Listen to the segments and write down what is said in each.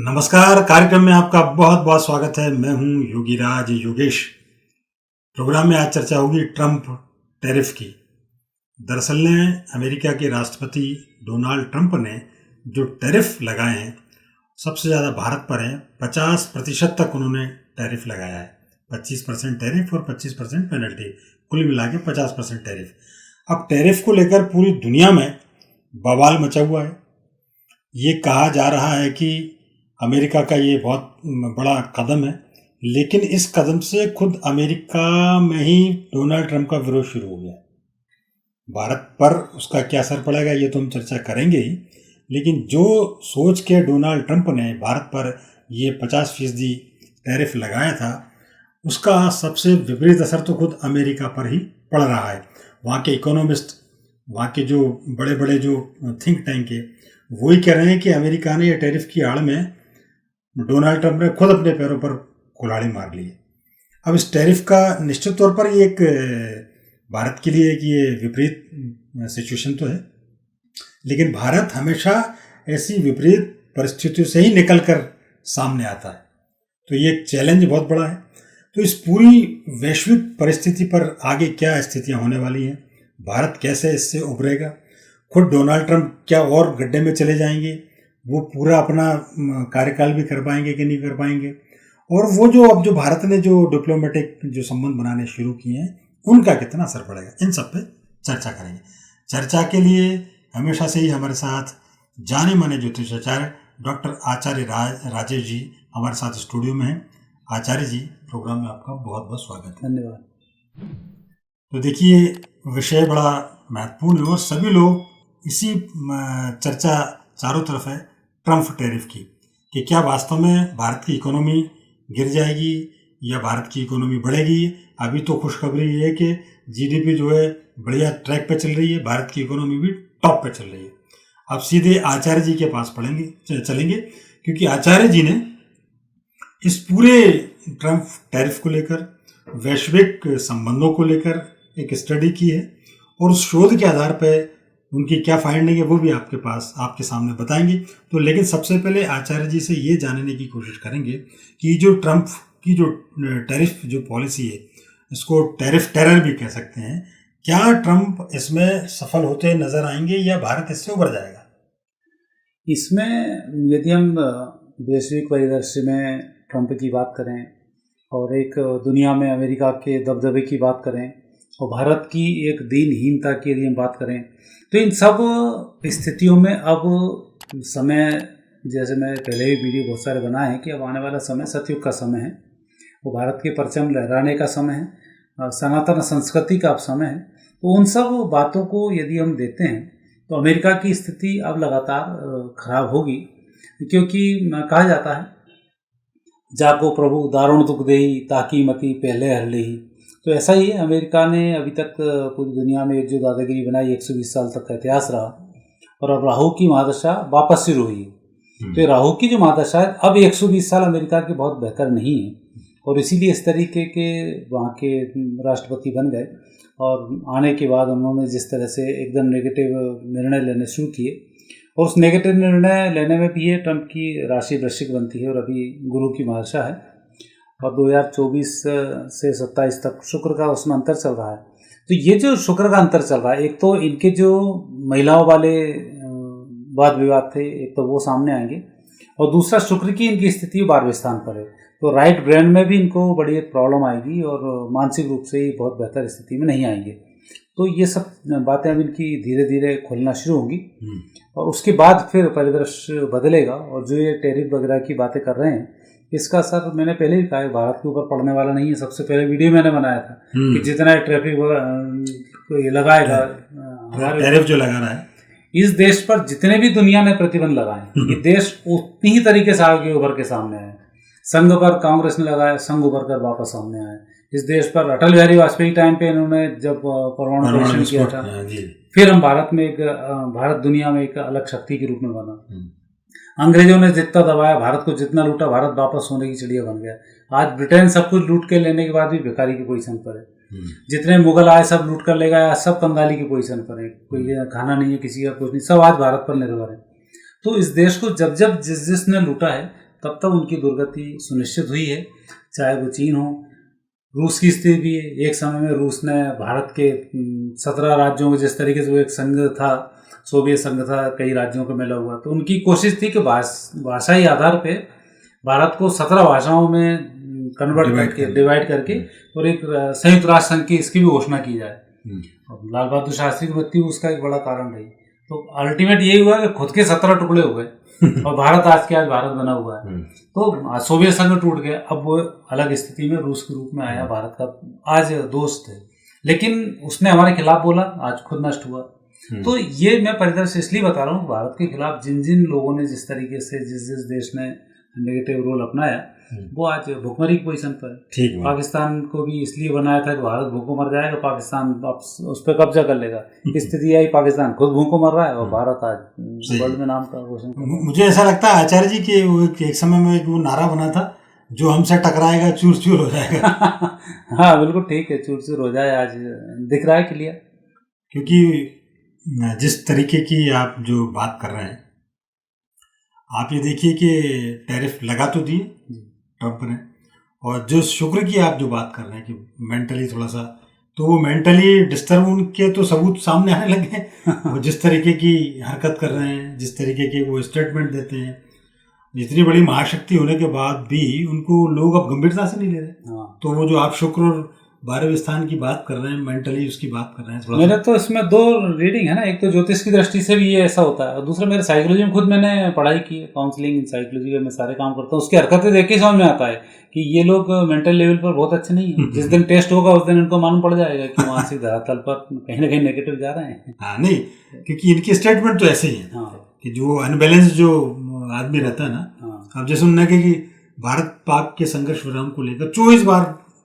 नमस्कार। कार्यक्रम में आपका बहुत बहुत स्वागत है। मैं हूं योगीराज योगेश। प्रोग्राम में आज चर्चा होगी ट्रंप टैरिफ की। दरअसल अमेरिका के राष्ट्रपति डोनाल्ड ट्रंप ने जो टैरिफ लगाए हैं सबसे ज़्यादा भारत पर हैं। 50% तक उन्होंने टैरिफ लगाया है। 25% टैरिफ और 25% पेनल्टी, कुल मिला के 50% टैरिफ। अब टैरिफ को लेकर पूरी दुनिया में बवाल मचा हुआ है। ये कहा जा रहा है कि अमेरिका का ये बहुत बड़ा कदम है, लेकिन इस कदम से खुद अमेरिका में ही डोनाल्ड ट्रंप का विरोध शुरू हो गया। भारत पर उसका क्या असर पड़ेगा ये तो हम चर्चा करेंगे ही, लेकिन जो सोच के डोनाल्ड ट्रंप ने भारत पर ये 50% टैरिफ लगाया था, उसका सबसे विपरीत असर तो खुद अमेरिका पर ही पड़ रहा है। वहाँ के इकोनॉमिस्ट, वहाँ के जो बड़े बड़े जो थिंक टैंक है, वही कह रहे हैं कि अमेरिका ने ये टैरिफ की आड़ में डोनाल्ड ट्रंप ने खुद अपने पैरों पर कुल्हाड़ी मार ली है। अब इस टैरिफ का निश्चित तौर पर ये एक भारत के लिए कि ये विपरीत सिचुएशन तो है, लेकिन भारत हमेशा ऐसी विपरीत परिस्थितियों से ही निकलकर सामने आता है, तो ये एक चैलेंज बहुत बड़ा है। तो इस पूरी वैश्विक परिस्थिति पर आगे क्या स्थितियां होने वाली हैं, भारत कैसे इससे उभरेगा, खुद डोनाल्ड ट्रंप क्या और गड्ढे में चले जाएंगे, वो पूरा अपना कार्यकाल भी कर पाएंगे कि नहीं कर पाएंगे, और वो जो अब जो भारत ने जो डिप्लोमेटिक जो संबंध बनाने शुरू किए हैं उनका कितना असर पड़ेगा, इन सब पे चर्चा करेंगे। चर्चा के लिए हमेशा से ही हमारे साथ जाने माने ज्योतिषाचार्य डॉक्टर आचार्य राजेश जी हमारे साथ स्टूडियो में हैं। आचार्य जी, प्रोग्राम में आपका बहुत बहुत स्वागत है। धन्यवाद। तो देखिए, विषय बड़ा महत्वपूर्ण है और सभी लोग इसी चर्चा चारों तरफ है ट्रंप टैरिफ की, कि क्या वास्तव में भारत की इकोनॉमी गिर जाएगी या भारत की इकोनॉमी बढ़ेगी। अभी तो खुशखबरी ये है कि जीडीपी जो है बढ़िया ट्रैक पे चल रही है, भारत की इकोनॉमी भी टॉप पे चल रही है। अब सीधे आचार्य जी के पास चलेंगे, क्योंकि आचार्य जी ने इस पूरे ट्रंप टैरिफ को लेकर, वैश्विक संबंधों को लेकर एक स्टडी की है, और उस शोध के आधार पर उनकी क्या फाइंडिंग है वो भी आपके सामने बताएंगे। तो लेकिन सबसे पहले आचार्य जी से ये जानने की कोशिश करेंगे कि जो ट्रंप की जो टैरिफ जो पॉलिसी है, इसको टैरिफ टेरर भी कह सकते हैं, क्या ट्रंप इसमें सफल होते नजर आएंगे या भारत इससे उभर जाएगा? इसमें यदि हम वैश्विक परिदृश्य में ट्रंप की बात करें और एक दुनिया में अमेरिका के दबदबे की बात करें और भारत की एक दीनहीनता की यदि हम बात करें, तो इन सब स्थितियों में अब समय, जैसे मैं पहले भी वीडियो बहुत सारे बनाए हैं कि अब आने वाला समय सतयुग का समय है, वो भारत के परचम लहराने का समय है, सनातन संस्कृति का अब समय है। तो उन सब बातों को यदि हम देते हैं तो अमेरिका की स्थिति अब लगातार खराब होगी, क्योंकि कहा जाता है जाको प्रभु दारुण दुख देही ताकि मती पहले हर लेही। तो ऐसा ही है, अमेरिका ने अभी तक पूरी दुनिया में एक जो दादागिरी बनाई 120 साल तक का इतिहास रहा, और अब राहु की महादशा वापस शुरू हुई है। तो राहु की जो महादशा है अब 120 साल अमेरिका के बहुत बेहतर नहीं है, और इसीलिए इस तरीके के वहाँ के राष्ट्रपति बन गए, और आने के बाद उन्होंने जिस तरह से एकदम नेगेटिव निर्णय लेने शुरू किए, और उस नेगेटिव निर्णय लेने में भी ये ट्रंप की राशि वृश्चिक बनती है, और अभी गुरु की महादशा है, और 2024 से 27 तक शुक्र का उसमें अंतर चल रहा है। तो ये जो शुक्र का अंतर चल रहा है, एक तो इनके जो महिलाओं वाले वाद विवाद थे, एक तो वो सामने आएंगे, और दूसरा शुक्र की इनकी स्थिति 12वें स्थान पर है, तो राइट ब्रेन में भी इनको बड़ी एक प्रॉब्लम आएगी, और मानसिक रूप से ही बहुत बेहतर स्थिति में नहीं आएंगे। तो ये सब बातें अब इनकी धीरे धीरे खुलना शुरू होंगी, और उसके बाद फिर परिदृश्य बदलेगा। और जो ये टैरिफ वगैरह की बातें कर रहे हैं, इसका असर मैंने पहले ही कहा है, भारत के ऊपर पड़ने वाला नहीं है। सबसे पहले वीडियो मैंने बनाया था कि जितना ट्रैफिक ये लगाएगा, टैरिफ जो लगा रहा है, इस देश पर जितने भी दुनिया ने प्रतिबंध लगाए, ये देश उतनी ही तरीके से आगे उभर के सामने आए। संघ पर कांग्रेस ने लगाया, संघ उभर कर वापस सामने आए। इस देश पर अटल बिहारी वाजपेयी टाइम पे इन्होंने जब परमाणु परीक्षण किया था, फिर हम भारत दुनिया में एक अलग शक्ति के रूप में बना। अंग्रेजों ने जितना दबाया, भारत को जितना लूटा, भारत वापस सोने की चिड़िया बन गया। आज ब्रिटेन सब कुछ लूट के लेने के बाद भी भिखारी की पोजीशन पर है। जितने मुगल आए सब लूट कर ले गए, सब कंगाली की पोजीशन पर है, कोई खाना नहीं है किसी का, कुछ नहीं, सब आज भारत पर निर्भर है। तो इस देश को जब जिसने लूटा है तब तक उनकी दुर्गति सुनिश्चित हुई है, चाहे वो चीन हो। रूस की स्थिति भी है। एक समय में रूस ने भारत के 17 राज्यों को, जिस तरीके से वो एक संघ था, सोवियत संघ था, कई राज्यों का मिला हुआ, तो उनकी कोशिश थी कि भाषाई आधार पे भारत को 17 भाषाओं में कन्वर्ट करके, डिवाइड करके और एक संयुक्त राष्ट्र संघ की इसकी भी घोषणा की जाए। और लाल बहादुर शास्त्री की मृत्यु उसका एक बड़ा कारण रही। तो अल्टीमेट यही हुआ कि खुद के 17 टुकड़े हो गए और भारत आज भारत बना हुआ है। तो सोवियत संघ टूट गया, अब वो अलग स्थिति में रूस के रूप में आया, भारत का आज दोस्त है, लेकिन उसने हमारे खिलाफ बोला, आज खुद नष्ट हुआ। तो ये मैं परिदृश्य इसलिए बता रहा हूँ, भारत के खिलाफ जिन जिन लोगों ने जिस तरीके से जिस देश ने नेगेटिव रोल अपनाया, वो आज भुखमरी की पोजीशन पर है। पाकिस्तान को भी इसलिए बनाया था कि भारत भूखों मर जाएगा, पाकिस्तान उस पर कब्जा कर लेगा। स्थिति आई, पाकिस्तान खुद भूखों मर रहा है और भारत आज वर्ल्ड में नाम का रोशन कर रहा है। मुझे ऐसा लगता है आचार्य जी कि एक समय में वो नारा बना था, जो हमसे टकराएगा चूर चूर हो जाएगा। हाँ बिल्कुल ठीक है, चूर चूर हो जाए, आज दिख रहा है क्लियर। क्योंकि जिस तरीके की आप जो बात कर रहे हैं, आप ये देखिए कि टैरिफ लगा तो दिए ट्रंप ने, और जो शुक्र की आप जो बात कर रहे हैं कि मेंटली थोड़ा सा, तो वो मेंटली डिस्टर्ब उनके तो सबूत सामने आने लगे। वो जिस तरीके की हरकत कर रहे हैं, जिस तरीके के वो स्टेटमेंट देते हैं, इतनी बड़ी महाशक्ति होने के बाद भी उनको लोग अब गंभीरता से नहीं ले रहे। तो वो जो आप शुक्र और 12वें स्थान की बात कर रहे हैं, मेंटली उसकी बात कर रहे हैं, मेरे तो इसमें 2 रीडिंग है ना। एक तो ज्योतिष की दृष्टि से भी ये ऐसा होता है, और दूसरा मेरे साइकोलॉजी में खुद मैंने पढ़ाई की है, काउंसलिंग साइकोलॉजी का मैं सारे काम करता हूँ। उसकी हरकतें देख के समझ में आता है कि ये लोग मेंटल लेवल पर बहुत अच्छे नहीं है। जिस दिन टेस्ट होगा उस दिन इनको मालूम पड़ जाएगा कि मानसिक धरातल पर कहीं ना कहीं नेगेटिव जा रहे हैं। हाँ नहीं, क्योंकि इनके स्टेटमेंट तो ऐसे ही है कि जो अनबैलेंस जो आदमी रहता है ना, अब जैसे उन्होंने कहा कि भारत पाक के संघर्ष विराम को लेकर 24 बार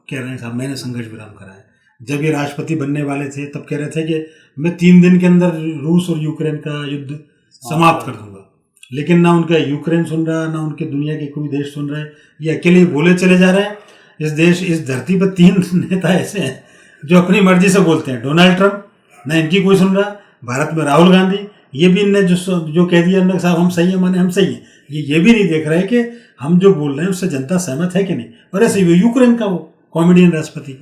कह रहे हैं साहब मैंने संघर्ष विराम करा है। जब ये राष्ट्रपति बनने वाले थे तब कह रहे थे कि मैं 3 दिन के अंदर रूस और यूक्रेन का युद्ध समाप्त कर दूंगा, लेकिन ना उनका यूक्रेन सुन रहा, ना उनके दुनिया के कोई देश सुन रहे, ये अकेले बोले चले जा रहे हैं। इस धरती पर 3 नेता ऐसे हैं जो अपनी मर्जी से बोलते हैं। डोनाल्ड ट्रंप, ना इनकी कोई सुन रहा। भारत में राहुल गांधी, ये भी इनने जो कह दिया साहब हम सही है, माने हम सही हैं, ये भी नहीं देख रहे कि हम जो बोल रहे हैं उससे जनता सहमत है कि नहीं। और ऐसे यूक्रेन का वो कॉमेडियन राष्ट्रपति,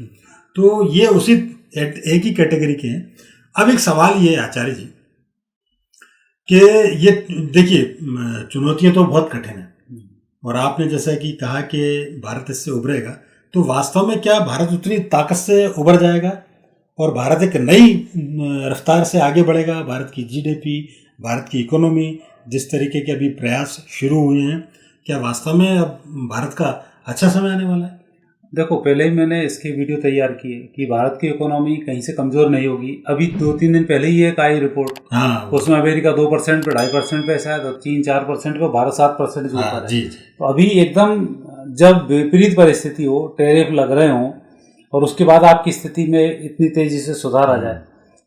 तो ये उसी एक ही कैटेगरी के हैं। अब एक सवाल ये है आचार्य जी कि ये देखिए चुनौतियां तो बहुत कठिन है, और आपने जैसा कि कहा कि भारत इससे उभरेगा, तो वास्तव में क्या भारत उतनी ताकत से उभर जाएगा और भारत एक नई रफ्तार से आगे बढ़ेगा? भारत की जीडीपी, भारत की इकोनॉमी, जिस तरीके के अभी प्रयास शुरू हुए हैं, क्या वास्तव में अब भारत का अच्छा समय आने वाला है? देखो, पहले ही मैंने इसकी वीडियो तैयार की है कि भारत की इकोनॉमी कहीं से कमजोर नहीं होगी। अभी 2-3 दिन पहले ही एक आई रिपोर्ट, उसमें अमेरिका 2% पे, 2.5% पे शायद, और चीन 4% पे, भारत 7% के ऊपर है। तो अभी एकदम जब विपरीत परिस्थिति हो, टैरिफ लग रहे हों, और उसके बाद आपकी स्थिति में इतनी तेजी से सुधार आ जाए,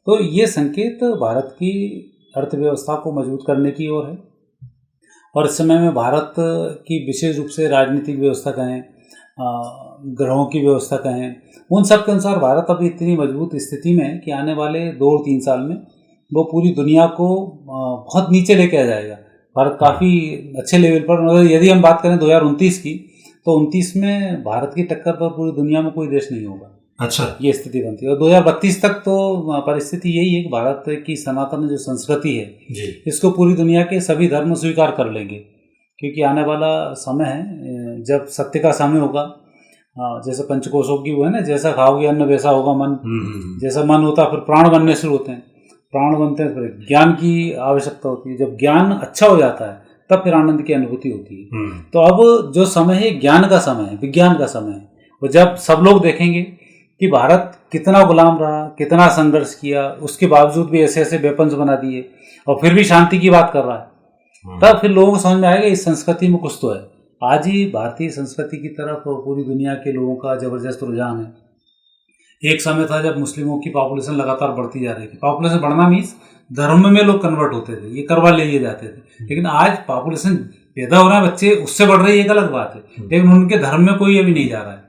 तो ये संकेत भारत की अर्थव्यवस्था को मजबूत करने की ओर है। और इस समय में भारत की विशेष रूप से राजनीतिक व्यवस्था कहें, ग्रहों की व्यवस्था कहें, उन सब के अनुसार भारत अभी इतनी मजबूत स्थिति में है कि आने वाले 2-3 साल में वो पूरी दुनिया को बहुत नीचे लेके आ जाएगा। भारत काफ़ी अच्छे लेवल पर, मगर यदि हम बात करें 2029 की, तो 29 में भारत की टक्कर पर पूरी दुनिया में कोई देश नहीं होगा। अच्छा, ये स्थिति बनती है। और 2032 तक तो परिस्थिति यही है कि भारत की सनातन जो संस्कृति है जी, इसको पूरी दुनिया के सभी धर्म स्वीकार कर लेंगे, क्योंकि आने वाला समय है जब सत्य का समय होगा। जैसे पंचकोशों की वो है ना, जैसा खाओगे अन्न वैसा होगा मन। जैसा मन होता है फिर प्राण बनने शुरू होते हैं, प्राण बनते हैं फिर ज्ञान की आवश्यकता होती है। जब ज्ञान अच्छा हो जाता है तब फिर आनंद की अनुभूति होती है। तो अब जो समय है ज्ञान का समय है, विज्ञान का समय है। और जब सब लोग देखेंगे कि भारत कितना गुलाम रहा, कितना संघर्ष किया, उसके बावजूद भी ऐसे ऐसे वेपन्स बना दिए और फिर भी शांति की बात कर रहा है, तब फिर लोगों को समझ में आएगा इस संस्कृति में कुछ तो है। आज ही भारतीय संस्कृति की तरफ पूरी दुनिया के लोगों का जबरदस्त रुझान है। एक समय था जब मुस्लिमों की पॉपुलेशन लगातार बढ़ती जा रही थी। पॉपुलेशन बढ़ना मीन्स धर्म में लोग कन्वर्ट होते थे, ये करवा लिए जाते थे। लेकिन आज पॉपुलेशन पैदा हो रहा है, बच्चे उससे बढ़ रही है, एक अलग बात है, लेकिन उनके धर्म में कोई अभी नहीं जा रहा है।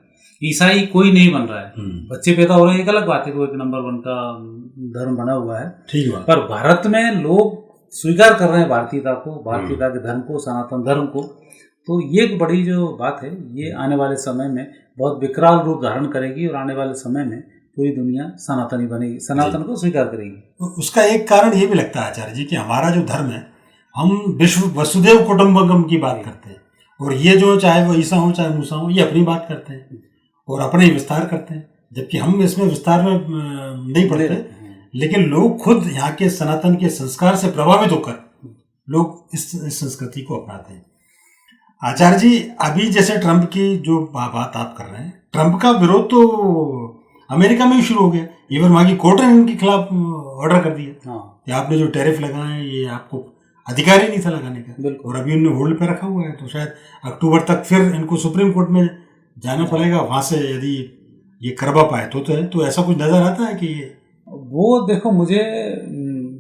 ईसाई कोई नहीं बन रहा है, बच्चे पैदा हो रहे हैं, एक अलग बात है, वो एक नंबर 1 का धर्म बना हुआ है। ठीक है, पर भारत में लोग स्वीकार कर रहे हैं भारतीयता को, भारतीयता के धर्म को, सनातन धर्म को। तो ये एक बड़ी जो बात है, ये आने वाले समय में बहुत विकराल रूप धारण करेगी और आने वाले समय में पूरी दुनिया सनातनी बनेगी, सनातन को स्वीकार करेगी। उसका एक कारण ये भी लगता है आचार्य जी कि हमारा जो धर्म है, हम विश्व वसुदेव कुटुंबकम की बात करते हैं, और ये जो चाहे वो ईसा हो चाहे मूसा हो, ये अपनी बात करते हैं और अपने ही विस्तार करते हैं, जबकि हम इसमें विस्तार में नहीं पढ़ते। लेकिन लोग खुद यहाँ के सनातन के संस्कार से प्रभावित होकर लोग इस संस्कृति को अपनाते हैं। आचार्य जी, अभी जैसे ट्रंप की जो बात आप कर रहे हैं, ट्रंप का विरोध तो अमेरिका में ही शुरू हो गया। इवन वहाँ की कोर्ट ने इनके खिलाफ ऑर्डर कर दिया कि आपने जो टैरिफ लगाए ये आपको अधिकार ही नहीं था लगाने का, और अभी उन्होंने होल्ड पे रखा हुआ है। तो शायद अक्टूबर तक फिर इनको सुप्रीम कोर्ट में जाना पड़ेगा, वहाँ से यदि ये करवा पाए तो ऐसा कुछ नजर आता है कि वो देखो, मुझे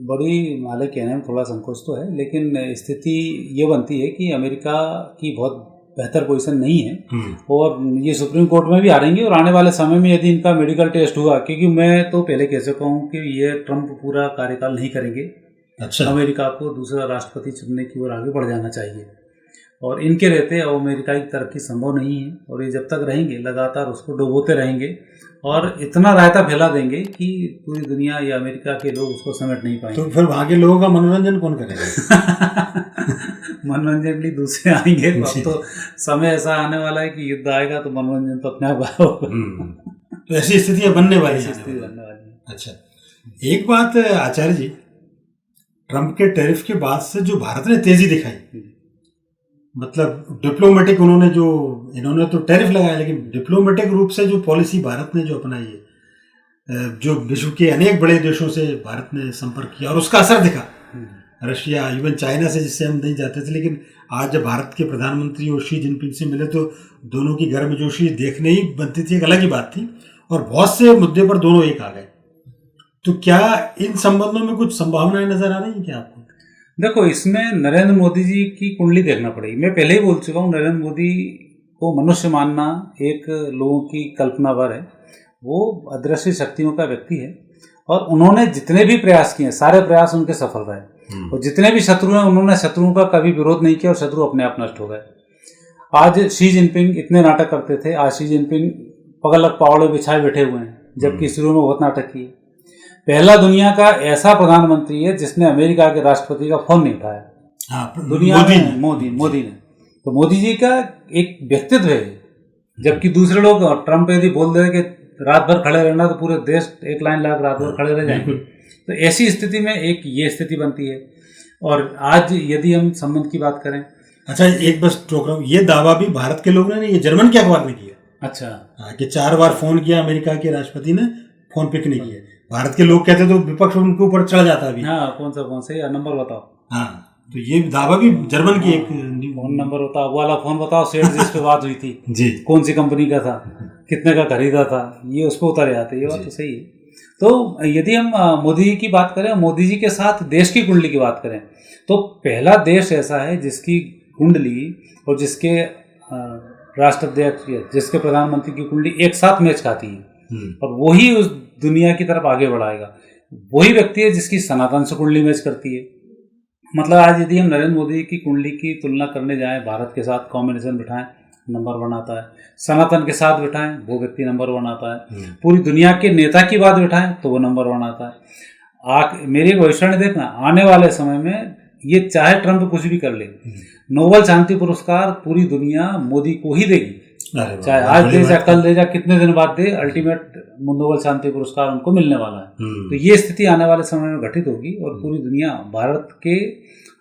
बड़ी माले कहने में थोड़ा संकोच तो है, लेकिन स्थिति ये बनती है कि अमेरिका की बहुत बेहतर पोजीशन नहीं है और ये सुप्रीम कोर्ट में भी आ रहेंगे, और आने वाले समय में यदि इनका मेडिकल टेस्ट हुआ, क्योंकि मैं तो पहले कह चुका हूँ कि ये ट्रंप पूरा कार्यकाल नहीं करेंगे। अच्छा, अमेरिका को दूसरा राष्ट्रपति चुनने की ओर आगे बढ़ जाना चाहिए, और इनके रहते अब अमेरिका की तरक्की संभव नहीं है, और ये जब तक रहेंगे लगातार उसको डुबोते रहेंगे और इतना रायता फैला देंगे कि पूरी दुनिया या अमेरिका के लोग उसको समेट नहीं पाएंगे। तो फिर वहाँ के लोगों का मनोरंजन कौन करेगा? मनोरंजन भी दूसरे आएंगे। अब तो समय ऐसा आने वाला है कि युद्ध आएगा तो मनोरंजन तो अपने आप होगा। तो ऐसी स्थितियाँ बनने वाली है। अच्छा, एक बात आचार्य जी, ट्रंप के टैरिफ के बाद से जो भारत ने तेजी दिखाई, मतलब डिप्लोमेटिक इन्होंने तो टैरिफ लगाया, लेकिन डिप्लोमेटिक रूप से जो पॉलिसी भारत ने जो अपनाई है, जो विश्व के अनेक बड़े देशों से भारत ने संपर्क किया और उसका असर दिखा। रशिया, इवन चाइना से जिससे हम नहीं जाते थे, लेकिन आज जब भारत के प्रधानमंत्री और शी जिनपिंग से मिले तो दोनों की गर्मजोशी देखने ही बनती थी, एक अलग ही बात थी, और बहुत से मुद्दे पर दोनों एक आ गए। तो क्या इन संबंधों में कुछ संभावनाएं नजर आ रही हैं क्या आपको? देखो, इसमें नरेंद्र मोदी जी की कुंडली देखना पड़ेगी। मैं पहले ही बोल चुका हूँ, नरेंद्र मोदी को मनुष्य मानना एक लोगों की कल्पना भर है। वो अदृश्य शक्तियों का व्यक्ति है, और उन्होंने जितने भी प्रयास किए, सारे प्रयास उनके सफल रहे, और जितने भी शत्रु हैं उन्होंने शत्रुओं का कभी विरोध नहीं किया, और शत्रु अपने आप नष्ट हो गए। आज शी जिनपिंग इतने नाटक करते थे, आज शी जिनपिंग पगलक पावड़े बिछाए बैठे हुए हैं, जबकि शुरू में बहुत नाटक किए। पहला दुनिया का ऐसा प्रधानमंत्री है जिसने अमेरिका के राष्ट्रपति का फोन नहीं उठाया दुनिया में, मोदी ने। तो मोदी जी का एक व्यक्तित्व है, जबकि दूसरे लोग, ट्रंप यदि बोल दे कि रात भर खड़े रहना तो पूरे देश 1 लाइन लाख रात भर खड़े रह जाएंगे। तो ऐसी स्थिति में एक ये स्थिति बनती है। और आज यदि हम संबंध की बात करें, अच्छा एक बस टोक रहा हूँ, ये दावा भी भारत के लोगों ने नहीं, ये जर्मन के अखबार ने किया। अच्छा, कि 4 बार फोन किया अमेरिका के राष्ट्रपति ने, फोन पिक नहीं किया। भारत के लोग कहते तो विपक्ष उनके ऊपर चढ़ जाता अभी। हाँ, कौन सा या नंबर बताओ। हाँ, तो ये दावा भी जर्मन की एक फोन नंबर बताओ, वो वाला फोन बताओ, सेठ जिस पे बात हुई थी जी, कौन सी कंपनी का था, कितने का खरीदा था, ये उस पर उतारे आते। ये बात तो सही है। तो यदि हम मोदी जी की बात करें, मोदी जी के साथ देश की कुंडली की बात करें, तो पहला देश ऐसा है जिसकी कुंडली और जिसके राष्ट्राध्यक्ष, जिसके प्रधानमंत्री की कुंडली एक साथ मैच खाती है, और वही उस दुनिया की तरफ आगे बढ़ाएगा। वही व्यक्ति है जिसकी सनातन से कुंडली मैच करती है। मतलब आज यदि हम नरेंद्र मोदी की कुंडली की तुलना करने जाएं, भारत के साथ कॉम्बिनेशन बिठाएं, नंबर 1 आता है। सनातन के साथ बिठाएं, वो व्यक्ति नंबर 1 आता है। पूरी दुनिया के नेता की बात बिठाएं तो वो नंबर 1 आता है। मेरी भविष्यवाणी देखना, आने वाले समय में ये चाहे ट्रंप कुछ भी कर ले, नोबेल शांति पुरस्कार पूरी दुनिया मोदी को ही देगी। चाहे आज दे जा, कल दे जा, कितने दिन बाद दे, अल्टीमेट नोबेल शांति पुरस्कार उनको मिलने वाला है। तो ये स्थिति आने वाले समय में घटित होगी, और पूरी दुनिया भारत के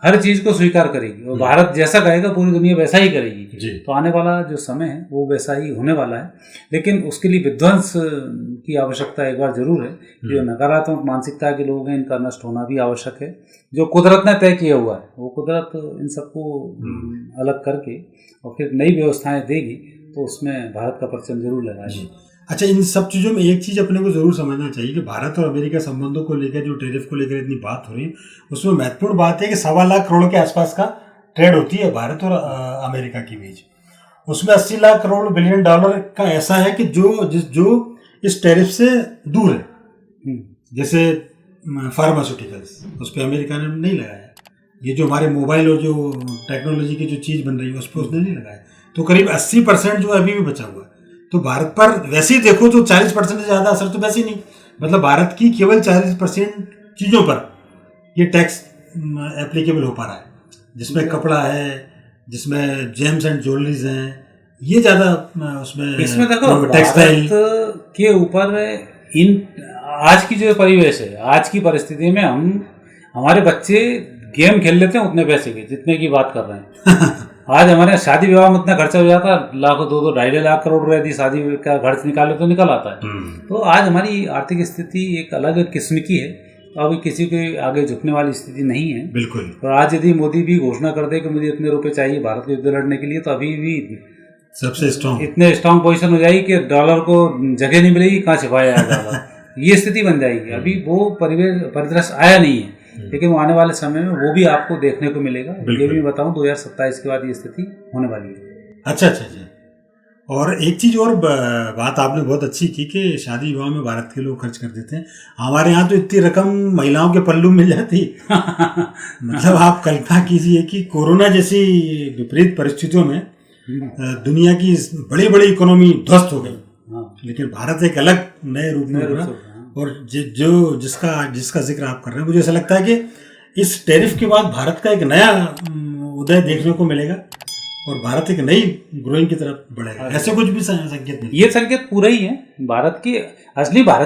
हर चीज को स्वीकार करेगी, और भारत जैसा कहेगा पूरी दुनिया वैसा ही करेगी। तो आने वाला जो समय है वो वैसा ही होने वाला है। लेकिन उसके लिए विध्वंस की आवश्यकता एक बार जरूर है। जो नकारात्मक मानसिकता के लोग हैं, इनका नष्ट होना भी आवश्यक है। जो कुदरत ने तय किया हुआ है, वो कुदरत इन सबको अलग करके और फिर नई व्यवस्थाएं देगी, तो उसमें भारत का परचम जरूर लगाएगी। अच्छा, इन सब चीज़ों में एक चीज़ अपने को जरूर समझना चाहिए कि भारत और अमेरिका संबंधों को लेकर, जो टैरिफ को लेकर इतनी बात हो रही है, उसमें महत्वपूर्ण बात है कि 1.25 लाख करोड़ के आसपास का ट्रेड होती है भारत और अमेरिका के बीच। उसमें 80 लाख करोड़ बिलियन डॉलर का ऐसा है कि जो इस टैरिफ से दूर है। जैसे फार्मास्यूटिकल्स, उस पर अमेरिका ने नहीं लगाया। ये जो हमारे मोबाइल और जो टेक्नोलॉजी की जो चीज़ बन रही है उस पर उसने नहीं लगाया, तो करीब 80% जो अभी भी बचा हुआ है। तो भारत पर वैसे ही देखो तो 40% से ज़्यादा असर तो वैसे ही नहीं, मतलब भारत की केवल 40% चीज़ों पर ये टैक्स एप्लीकेबल हो पा रहा है, जिसमें कपड़ा है, जिसमें जेम्स एंड ज्वेलरीज हैं, ये ज़्यादा उसमें इसमें देखो टेक्सटाइल के ऊपर इन आज की जो परिवेश है, आज की परिस्थिति में हमारे बच्चे गेम खेल लेते हैं उतने पैसे के जितने की बात कर रहे हैं। आज हमारे शादी विवाह में इतना खर्चा हो जाता है, लाखों 2-2 ढाई लाख करोड़ रुपए यदि शादी का खर्च निकाले तो निकल आता है। तो आज हमारी आर्थिक स्थिति एक अलग किस्म की है, अभी किसी के आगे झुकने वाली स्थिति नहीं है। बिल्कुल। और आज यदि मोदी भी घोषणा कर दे कि मुझे इतने रुपए चाहिए भारत के युद्ध लड़ने के लिए, तो अभी भी सबसे स्ट्रॉन्ग इतने स्ट्रॉन्ग पोजीशन हो जाएगी कि डॉलर को जगह नहीं मिलेगी, कहाँ छिपाया जाए डॉलर। ये स्थिति बन जाएगी। अभी वो परिदृश्य आया नहीं है, लेकिन वो आने वाले समय में वो भी आपको देखने को मिलेगा। ये भी बताऊं 2027 के बाद ये स्थिति होने वाली है। अच्छा। और एक चीज़ और बात आपने बहुत अच्छी की कि शादी विवाह में भारत के लोग खर्च कर देते हैं। हमारे यहाँ तो इतनी रकम महिलाओं के पल्लू मिल जाती। मतलब आप कल्पना कीजिए कि कोरोना जैसी विपरीत परिस्थितियों में दुनिया की बड़ी बड़ी इकोनॉमी ध्वस्त हो गई, लेकिन भारत एक अलग नए रूप में उभरा। और जो जिसका जिक्र आप कर रहे हैं, मुझे ऐसा लगता है कि इस टैरिफ के बाद भारत का एक नया उदय देखने को मिलेगा और भारत एक नई ग्रोइंग की तरफ बढ़ेगा। ऐसे कुछ भी संकेत नहीं, ये संकेत पूरा ही है। भारत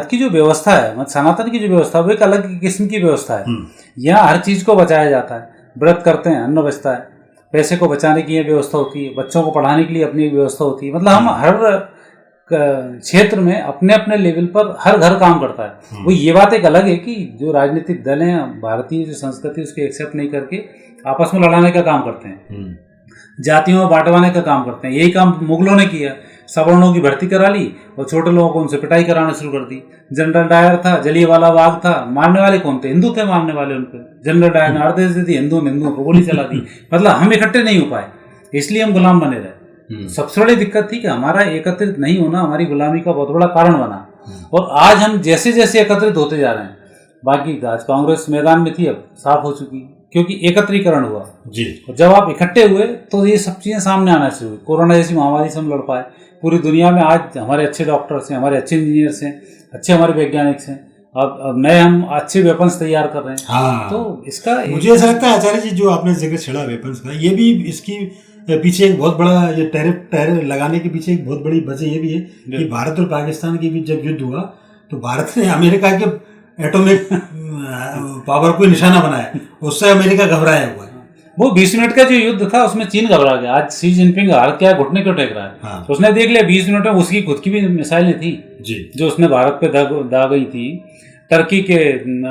की जो व्यवस्था है, मतलब सनातन की जो व्यवस्था है, वो एक अलग किस्म की व्यवस्था है। यहाँ हर चीज को बचाया जाता है, व्रत करते हैं, अन्न बचता है, पैसे को बचाने की व्यवस्था होती है, बच्चों को पढ़ाने के लिए अपनी व्यवस्था होती है। मतलब हम हर क्षेत्र में अपने अपने लेवल पर हर घर काम करता है। वो ये बात एक अलग है कि जो राजनीतिक दल हैं, भारतीय जो संस्कृति उसको एक्सेप्ट नहीं करके आपस में लड़ाने का काम करते हैं, जातियों में बांटवाने का काम करते हैं। यही काम मुगलों ने किया, सवर्णों की भर्ती करा ली और छोटे लोगों को उनसे पिटाई कराना शुरू कर दी। जनरल डायर था, जलियांवाला बाग था, मारने वाले कौन थे? हिंदू थे मारने वाले उनपे। जनरल डायर ने आदेश दे दी, हिंदुओं को गोली चला दी। मतलब हम इकट्ठे नहीं हो पाए, इसलिए हम गुलाम बने रहे। सबसे बड़ी दिक्कत थी कि हमारा एकत्रित नहीं होना हमारी गुलामी का बहुत बड़ा कारण बना। और आज हम जैसे जैसे एकत्रित होते जा रहे हैं, बाकी आज कांग्रेस मैदान में थी, अब साफ हो चुकी, क्योंकि एकत्रीकरण हुआ जी। और जब आप इकट्ठे हुए तो ये सब चीजें सामने आना शुरू हुई। कोरोना जैसी महामारी से हम लड़ पाए। पूरी दुनिया में आज हमारे अच्छे डॉक्टर्स हैं, हमारे अच्छे इंजीनियर्स हैं, अच्छे हमारे वैज्ञानिक हैं। अब नए हम अच्छे वेपन्स तैयार कर रहे हैं। हाँ। तो इसका मुझे ऐसा लगता है आचार्य जी, जो आपने जिक्र छेड़ा वेपन्स का, ये भी इसकी पीछे एक बहुत बड़ा, ये टैरिफ लगाने के पीछे एक बहुत बड़ी वजह ये भी है कि भारत और पाकिस्तान के बीच जब युद्ध हुआ तो भारत ने अमेरिका के एटॉमिक पावर को निशाना बनाया, उससे अमेरिका घबराया हुआ है। वो 20 मिनट का जो युद्ध था उसमें चीन घबरा गया। आज शी जिनपिंग हार क्या घुटने क्यों टेक रहा है? हाँ। तो उसने देख लिया 20 मिनट में उसकी खुद की भी मिसाइलें थी जी, जो उसने भारत पे दाग गई थी। टर्की के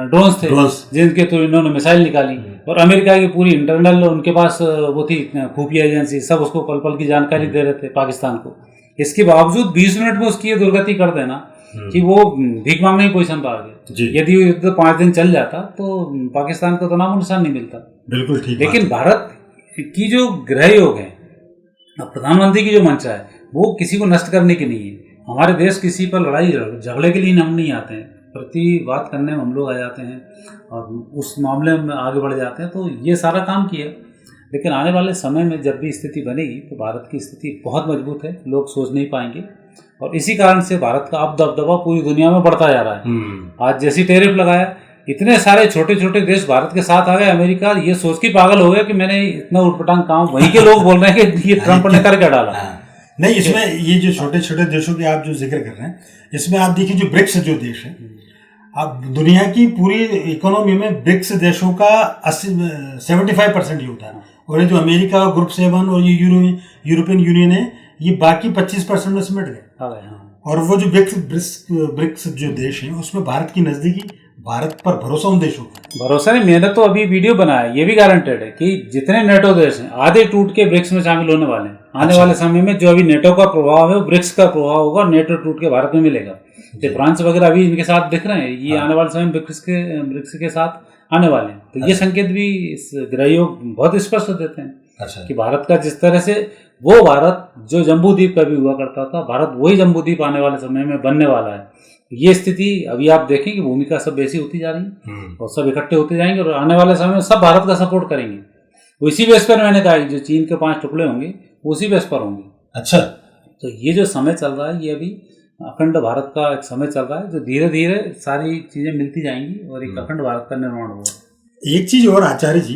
ड्रोन्स थे जिनके तो इन्होंने मिसाइल निकाली। और अमेरिका की पूरी इंटरनल उनके पास वो थी खुफिया एजेंसी, सब उसको पल पल की जानकारी दे रहे थे पाकिस्तान को। इसके बावजूद 20 मिनट में उसकी ये दुर्गति कर देना कि वो भीख मांगने की पोजीशन पर आ गए। यदि युद्ध 5 दिन चल जाता तो पाकिस्तान को तो नामो निशान नहीं मिलता। बिल्कुल ठीक। लेकिन भारत की जो गृह योग है, प्रधानमंत्री की जो मंशा है, वो किसी को नष्ट करने की नहीं है। हमारे देश किसी पर लड़ाई झगड़े के लिए हम नहीं आते हैं, प्रतिवाद करने में हम लोग आ जाते हैं और उस मामले में आगे बढ़ जाते हैं। तो ये सारा काम किया। लेकिन आने वाले समय में जब भी स्थिति बनेगी तो भारत की स्थिति बहुत मजबूत है, लोग सोच नहीं पाएंगे। और इसी कारण से भारत का अब दबदबा पूरी दुनिया में बढ़ता जा रहा है। आज जैसी टैरिफ लगाया, इतने सारे छोटे छोटे देश भारत के साथ आ गए। अमेरिका ये सोच के पागल हो गया कि मैंने इतना उठपटांग काम, वहीं के लोग बोल रहे हैं कि ये ट्रंप ने करके डाला। नहीं, इसमें ये जो छोटे छोटे देशों के आप जो जिक्र कर रहे हैं, इसमें आप देखिए जो ब्रिक्स जो देश है, अब दुनिया की पूरी इकोनॉमी में ब्रिक्स देशों का 75% योगदान है। और ये जो अमेरिका, ग्रुप 7 और ये यूरोपियन यूनियन है, ये बाकी 25% में सिमट गए। और वो जो ब्रिक्स जो देश हैं, उसमें भारत की नजदीकी, भारत पर भरोसा उन देशों का भरोसा नहीं। मैंने तो अभी वीडियो बनाया, ये भी गारंटेड है कि जितने नेटो देश हैं आधे टूट के ब्रिक्स में शामिल होने वाले हैं। आने वाले समय में जो अभी नेटो का प्रभाव है वो ब्रिक्स का प्रभाव होगा, नेटो टूट के भारत में मिलेगा। जो फ्रांस वगैरह अभी इनके साथ दिख रहे हैं, ये आने वाले समय में ब्रिक्स के साथ आने वाले हैं। तो ये संकेत भी इस ग्रहयोग बहुत स्पष्ट देते हैं। अच्छा। कि भारत का जिस तरह से वो भारत जो जम्बूद्वीप का भी हुआ करता था, भारत वही जम्बूद्वीप आने वाले समय में बनने वाला है। ये स्थिति अभी आप देखें कि भूमिका सब वैसी होती जा रही है और सब इकट्ठे होते जाएंगे और आने वाले समय में सब भारत का सपोर्ट करेंगे। उसी बेस पर मैंने कहा जो चीन के 5 टुकड़े होंगे उसी बेस पर होंगे। अच्छा, तो ये जो समय चल रहा है ये अभी अखंड भारत का एक समय चल रहा है जो धीरे धीरे सारी चीजें मिलती जाएंगी और एक अखंड भारत का निर्माण होगा। एक चीज और आचार्य जी,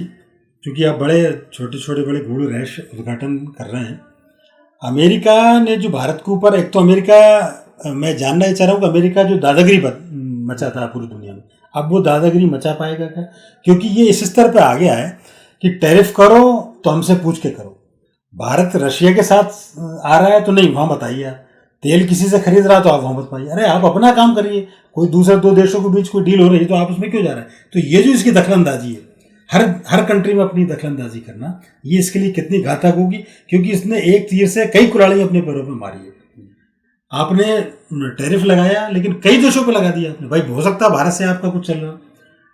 क्योंकि आप बड़े छोटे छोटे बड़े गूढ़ रहस्य उद्घाटन कर रहे हैं, अमेरिका ने जो भारत के ऊपर, एक तो अमेरिका, मैं जानना ही चाह रहा हूँ कि अमेरिका जो दादागिरी मचाता है पूरी दुनिया में, अब वो दादागिरी मचा पाएगा क्या? क्योंकि ये इस स्तर पे आ गया है कि टैरिफ करो तो हमसे पूछ के करो। भारत रशिया के साथ आ रहा है तो नहीं, वहाँ बताइए आप। तेल किसी से खरीद रहा तो आप वहाँ बताइए। अरे आप अपना काम करिए, कोई दूसरे 2 देशों के बीच कोई डील हो रही है तो आप उसमें क्यों जा रहे हैं? तो ये जो इसकी दखलंदाजी है, हर कंट्री में अपनी दखलंदाजी करना, ये इसके लिए कितनी घातक होगी, क्योंकि इसने एक तीर से कई कुल्हाड़ी अपने पैरों पे मारी है। आपने टैरिफ लगाया लेकिन कई देशों पे लगा दिया आपने। भाई हो सकता है भारत से आपका कुछ चल रहा,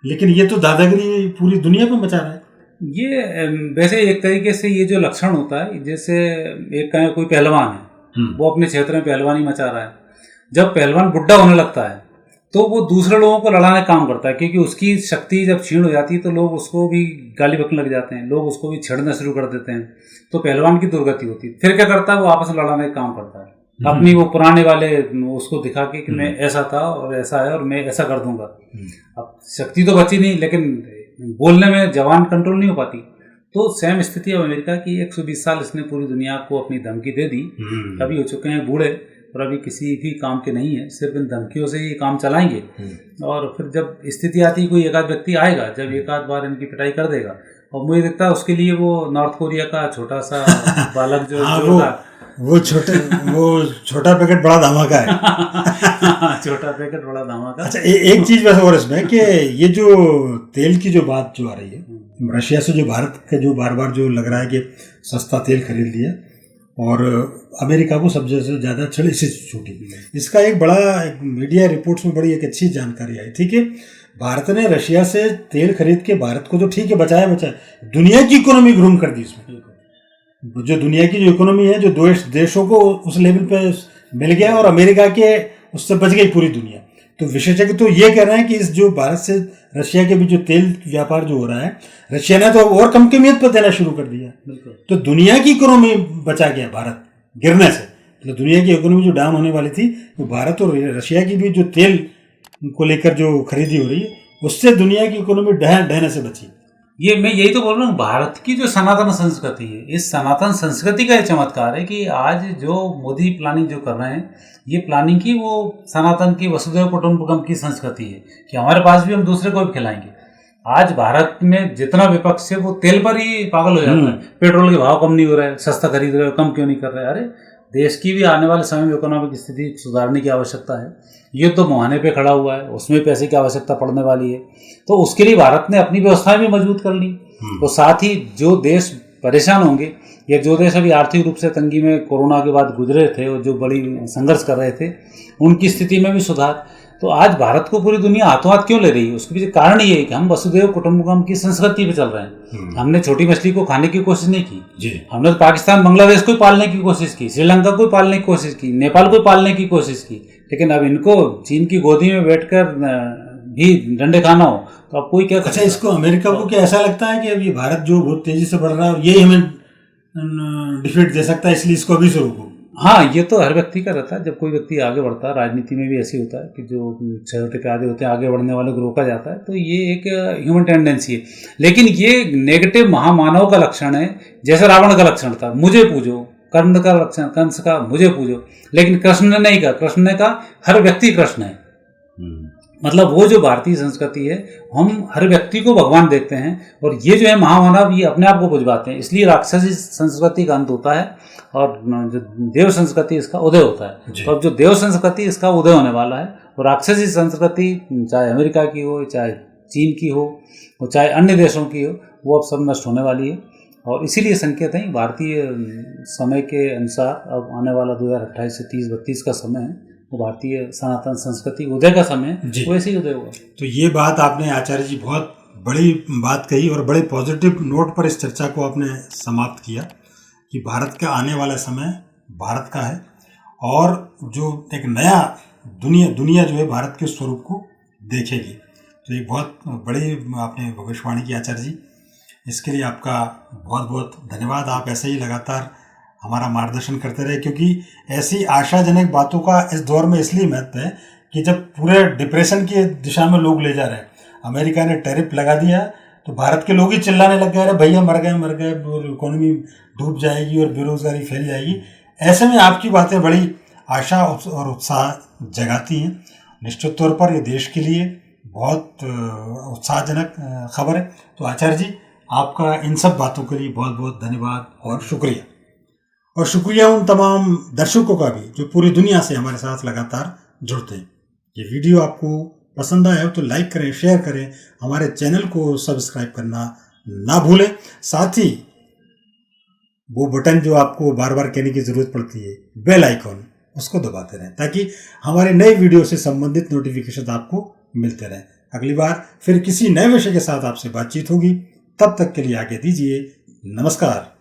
लेकिन ये तो दादागिरी पूरी दुनिया पे मचा रहा है। ये वैसे एक तरीके से ये जो लक्षण होता है, जैसे एक कहें कोई पहलवान है, वो अपने क्षेत्र में पहलवानी मचा रहा है। जब पहलवान बुढ़ा होने लगता है तो वो दूसरे लोगों को लड़ाने का काम करता है, क्योंकि उसकी शक्ति जब क्षीण हो जाती है तो लोग उसको भी गाली बकने लग जाते हैं, लोग उसको भी छेड़ना शुरू कर देते हैं, तो पहलवान की दुर्गति होती है। फिर क्या करता है, वो आपस में लड़ाने का काम करता है, अपनी वो पुराने वाले उसको दिखा के कि मैं ऐसा था और ऐसा है और मैं ऐसा कर दूंगा। अब शक्ति तो बची नहीं, लेकिन बोलने में जवान कंट्रोल नहीं हो पाती। तो सेम स्थिति है अमेरिका की। 120 साल इसने पूरी दुनिया को अपनी धमकी दे दी, अभी हो चुके हैं बूढ़े और अभी किसी भी काम के नहीं है, सिर्फ इन धमकियों से ही काम चलाएंगे। और फिर जब स्थिति आती है, कोई एक आध व्यक्ति आएगा जब एक आध बार इनकी पिटाई कर देगा, और मुझे दिखता है उसके लिए वो नॉर्थ कोरिया का छोटा सा बालक जो वो छोटा पैकेट बड़ा धमाका है। छोटा पैकेट बड़ा धमाका। अच्छा, एक चीज वैसे और इसमें कि ये जो तेल की जो बात जो आ रही है, रशिया से जो भारत का जो बार बार जो लग रहा है कि सस्ता तेल खरीद लिया और अमेरिका को सबसे ज़्यादा छड़ी से छूटी, इसका एक बड़ा मीडिया रिपोर्ट्स में बड़ी एक अच्छी जानकारी आई थी कि भारत ने रशिया से तेल खरीद के भारत को तो ठीक है बचाया, दुनिया की इकोनॉमी ग्रूम कर दी इसमें। जो दुनिया की जो इकोनॉमी है, जो देशों को उस लेवल पे मिल गया और अमेरिका के उससे बच गई पूरी दुनिया। तो विशेषज्ञ तो ये कह रहे हैं कि इस जो भारत से रशिया के बीच जो तेल व्यापार जो हो रहा है, रशिया ने तो और कम कीमत पर देना शुरू कर दिया, तो दुनिया की इकोनॉमी बचा गया भारत गिरने से। तो दुनिया की इकोनॉमी जो डाउन होने वाली थी, तो भारत और रशिया की भी जो तेल को लेकर जो खरीदी हो रही है, उससे दुनिया की इकोनॉमी ढहने से बची। ये मैं यही तो बोल रहा हूँ, भारत की जो सनातन संस्कृति है, इस सनातन संस्कृति का ये चमत्कार है कि आज जो मोदी प्लानिंग जो कर रहे हैं, ये प्लानिंग की वो सनातन की वसुधैव कुटुंबकम की संस्कृति है कि हमारे पास भी हम दूसरे को भी खिलाएंगे। आज भारत में जितना विपक्ष है वो तेल पर ही पागल हो जाता है, पेट्रोल के भाव कम नहीं हो रहे, सस्ता खरीद रहे हो, कम क्यों नहीं कर रहे। अरे देश की भी आने वाले समय में इकोनॉमिक स्थिति सुधारने की आवश्यकता है। ये तो मुहाने पे खड़ा हुआ है, उसमें पैसे की आवश्यकता पड़ने वाली है, तो उसके लिए भारत ने अपनी व्यवस्थाएं भी मजबूत कर ली। तो साथ ही जो देश परेशान होंगे या जो देश अभी आर्थिक रूप से तंगी में कोरोना के बाद गुजरे थे और जो बड़ी संघर्ष कर रहे थे, उनकी स्थिति में भी सुधार। तो आज भारत को पूरी दुनिया हाथों हाथ क्यों ले रही है, उसके पीछे कारण ये है कि हम वसुधैव कुटुंबकम की संस्कृति पे चल रहे हैं। हमने छोटी मछली को खाने की कोशिश नहीं की, हमने तो पाकिस्तान बांग्लादेश को पालने की कोशिश की, श्रीलंका को पालने की कोशिश की, नेपाल को पालने की कोशिश की, लेकिन अब इनको चीन की गोदी में बैठकर भी डंडे खाना हो तो अब कोई क्या। अच्छा, इसको अमेरिका को क्या ऐसा लगता है कि अब ये भारत जो बहुत तेजी से बढ़ रहा है और यही हमें डिफीट दे सकता है, इसलिए इसको अभी से रोको? हाँ, ये तो हर व्यक्ति का रहता है। जब कोई व्यक्ति आगे बढ़ता है, राजनीति में भी ऐसी होता है कि जो छोटे प्यादे होते हैं आगे बढ़ने वाले को रोका जाता है, तो ये एक ह्यूमन टेंडेंसी है। लेकिन ये नेगेटिव महामानव का लक्षण है, जैसे रावण का लक्षण था, मुझे पूजो, कर्ण का लक्षण, कंस का मुझे पूजो, लेकिन कृष्ण ने नहीं कहा, कृष्ण ने कहा हर व्यक्ति कृष्ण है। मतलब वो जो भारतीय संस्कृति है, हम हर व्यक्ति को भगवान देखते हैं, और ये जो है महामानव, ये अपने आप को पुजवाते हैं, इसलिए राक्षसी संस्कृति का अंत होता है और जो देव संस्कृति इसका उदय होता है। तो अब जो देव संस्कृति इसका उदय होने वाला है, और राक्षसी संस्कृति चाहे अमेरिका की हो, चाहे चीन की हो, और चाहे अन्य देशों की हो, वो अब सब नष्ट होने वाली है। और इसीलिए संकेत है भारतीय समय के अनुसार अब आने वाला 2028 से 30-32 का समय है, वो भारतीय सनातन संस्कृति उदय का समय है, वैसे ही उदय हुआ। तो ये बात आपने आचार्य जी बहुत बड़ी बात कही और बड़े पॉजिटिव नोट पर इस चर्चा को आपने समाप्त किया कि भारत का आने वाला समय भारत का है और जो एक नया दुनिया जो है भारत के स्वरूप को देखेगी। तो एक बहुत बड़ी आपने भविष्यवाणी की आचार्य जी, इसके लिए आपका बहुत बहुत धन्यवाद। आप ऐसे ही लगातार हमारा मार्गदर्शन करते रहे, क्योंकि ऐसी आशाजनक बातों का इस दौर में इसलिए महत्व है कि जब पूरे डिप्रेशन की दिशा में लोग ले जा रहे हैं, अमेरिका ने टैरिफ लगा दिया तो भारत के लोग ही चिल्लाने लग गए, अरे भैया मर गए और इकोनॉमी डूब जाएगी और बेरोजगारी फैल जाएगी। ऐसे में आपकी बातें बड़ी आशा और उत्साह जगाती हैं। निश्चित तौर पर ये देश के लिए बहुत उत्साहजनक खबर है। तो आचार्य जी, आपका इन सब बातों के लिए बहुत बहुत धन्यवाद और शुक्रिया। और शुक्रिया उन तमाम दर्शकों का भी जो पूरी दुनिया से हमारे साथ लगातार जुड़ते हैं। ये वीडियो आपको पसंद आया हो तो लाइक करें, शेयर करें, हमारे चैनल को सब्सक्राइब करना ना भूलें। साथ ही वो बटन जो आपको बार बार कहने की ज़रूरत पड़ती है, बेल आइकॉन, उसको दबाते रहें ताकि हमारे नए वीडियो से संबंधित नोटिफिकेशन आपको मिलते रहें। अगली बार फिर किसी नए विषय के साथ आपसे बातचीत होगी। तब तक के लिए आगे दीजिए नमस्कार।